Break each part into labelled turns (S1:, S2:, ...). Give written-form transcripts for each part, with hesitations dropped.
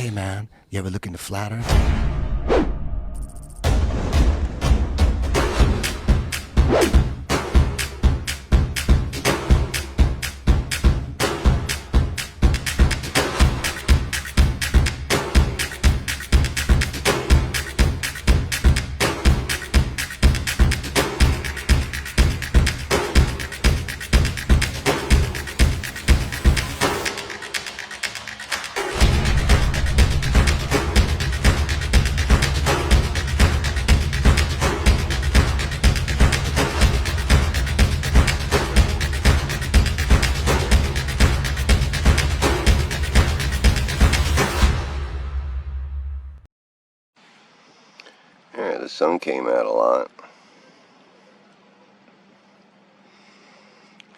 S1: Hey man, you ever look into flat earth?
S2: Yeah, the sun came out a lot.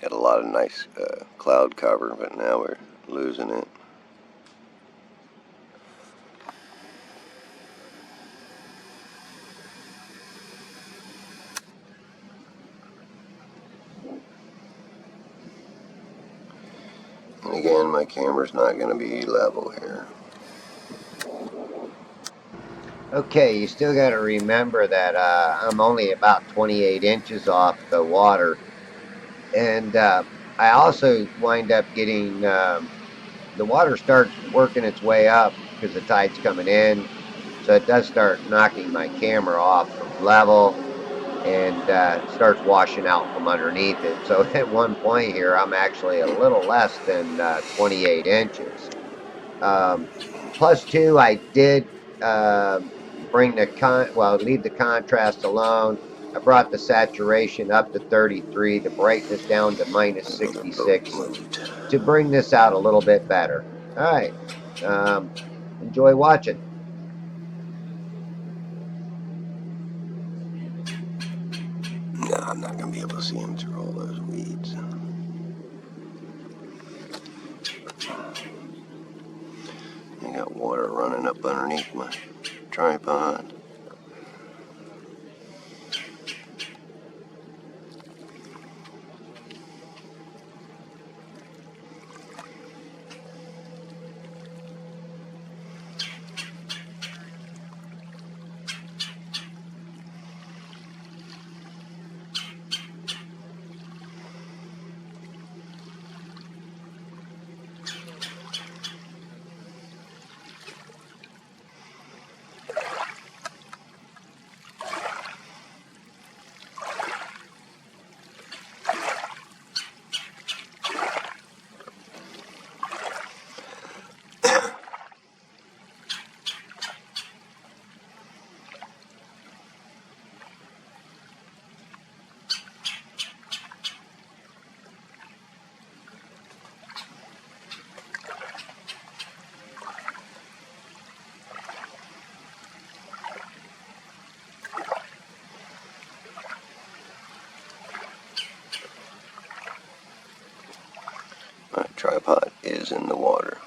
S2: Had a lot of nice cloud cover, but now we're losing it. And again, my camera's not going to be level here.
S3: Okay, you still got to remember that I'm only about 28 inches off the water. And I also wind up getting the water starts working its way up because the tide's coming in. So it does start knocking my camera off from level and starts washing out from underneath it. So at one point here, I'm actually a little less than 28 inches. Um, plus two, I did bring leave the contrast alone. I brought the saturation up to 33, the brightness down to minus
S2: On the boat
S3: 66
S2: moved.
S3: to bring this out a little bit better. All right. Um, Enjoy watching.
S2: No, I'm not going to be able to see him through all those weeds. I got water running up underneath my tripod. My tripod is in the water.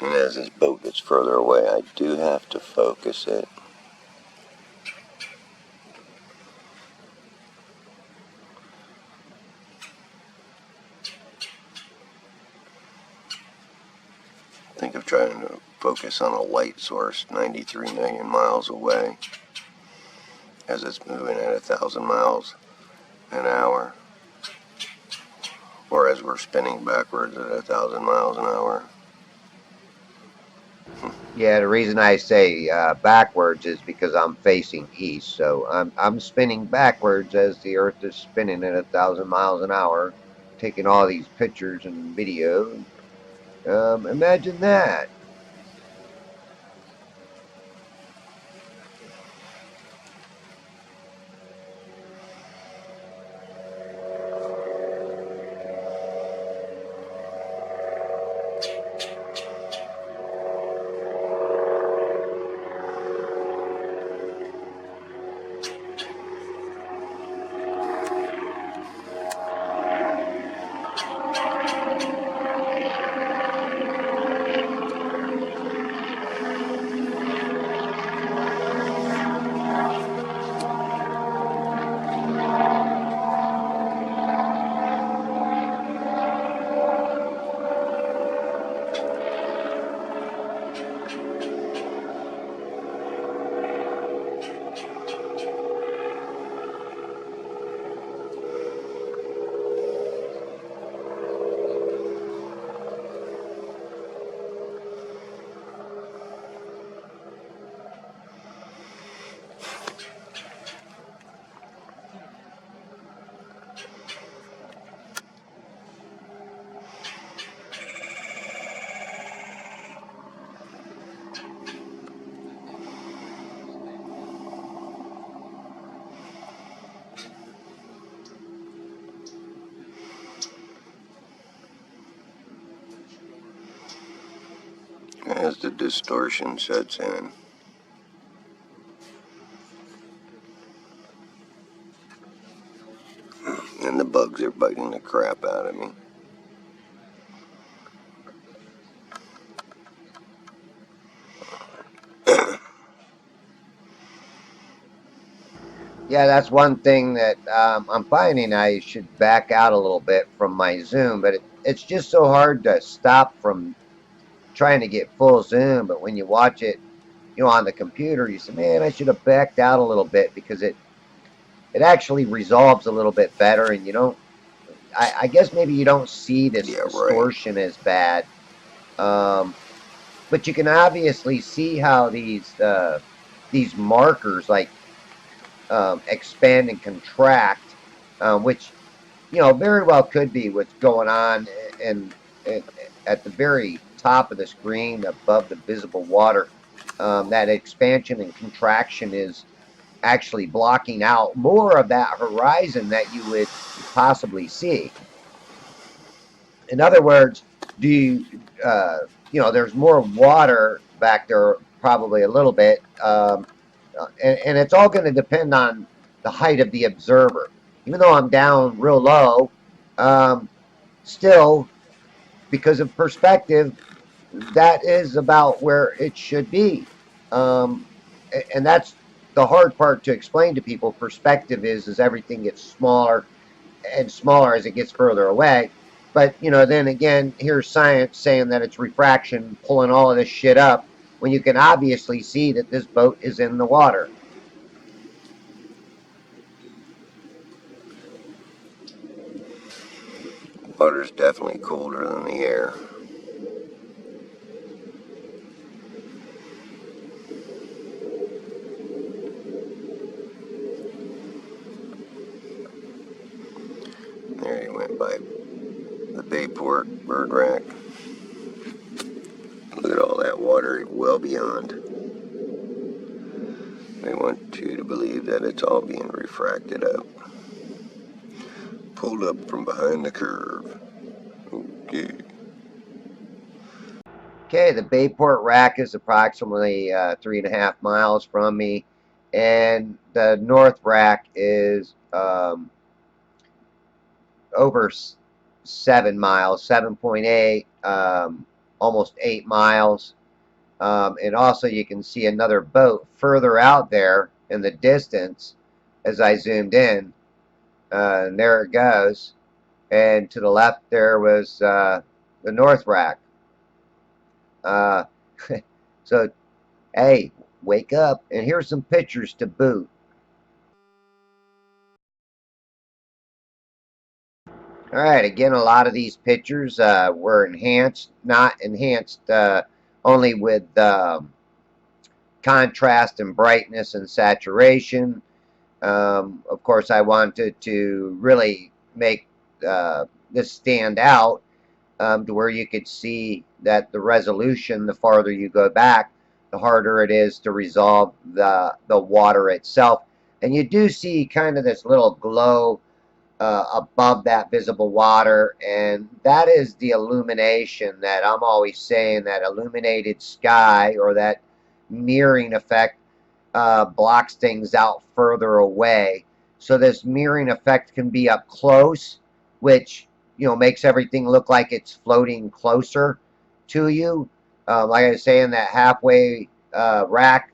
S2: And as this boat gets further away, I do have to focus it. Think of trying to focus on a light source 93 million miles away as it's moving at 1,000 miles an hour, or as we're spinning backwards at 1,000 miles an hour.
S3: Yeah, the reason I say backwards is because I'm facing east, so I'm spinning backwards as the Earth is spinning at 1,000 miles an hour, taking all these pictures and video. Imagine that.
S2: as the distortion sets in. And the bugs are biting the crap out of me.
S3: Yeah, that's one thing that I'm finding. I should back out a little bit from my zoom, but it's just so hard to stop from trying to get full zoom. But when you watch it, on the computer, you say, man, I should have backed out a little bit, because it actually resolves a little bit better, and you don't. I guess maybe you don't see this
S2: Yeah, right.
S3: distortion as bad. Um, but you can obviously see how these markers, like, expand and contract, which very well could be what's going on in at the very top of the screen above the visible water. That expansion and contraction is actually blocking out more of that horizon that you would possibly see. In other words, do you, there's more water back there, probably a little bit, and it's all going to depend on the height of the observer. Even though I'm down real low, um, still, because of perspective, that is about where it should be. Um, and that's the hard part to explain to people. Perspective is everything gets smaller and smaller as it gets further away. But then again, here's science saying that it's refraction pulling all of this shit up, when you can obviously see that this boat is in the water.
S2: Water's definitely colder than the air. There he went by the Bayport bird rack. Look at all that water well beyond. They want you to believe that it's all being refracted up. Pulled up from behind the curve. Okay.
S3: Okay, the Bayport rack is approximately 3.5 miles from me, and the North rack is over 7 miles, 7.8, almost 8 miles. And also, you can see another boat further out there in the distance as I zoomed in. And there it goes. And to the left, there was the North rack. Uh, so, hey, wake up. And here's some pictures to boot. All right, again, a lot of these pictures were enhanced, not enhanced only with contrast and brightness and saturation. Of course, I wanted to really make this stand out, to where you could see that the resolution, the farther you go back, the harder it is to resolve the water itself. And you do see kind of this little glow above that visible water, and that is the illumination that I'm always saying, that illuminated sky, or that mirroring effect, blocks things out further away. So this mirroring effect can be up close, which makes everything look like it's floating closer to you. Like I was saying, that halfway rack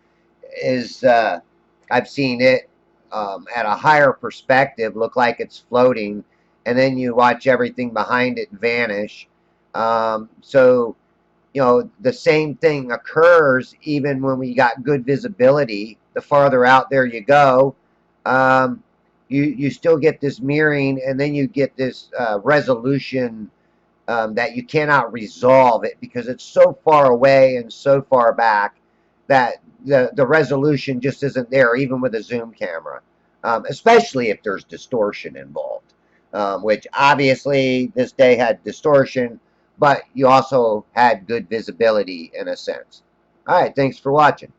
S3: is, I've seen it at a higher perspective look like it's floating, and then you watch everything behind it vanish. So the same thing occurs even when we got good visibility. The farther out there you go, you still get this mirroring, and then you get this resolution, that you cannot resolve it, because it's so far away and so far back that the resolution just isn't there, even with a zoom camera, especially if there's distortion involved, which obviously this day had distortion, but you also had good visibility in a sense. All right, thanks for watching.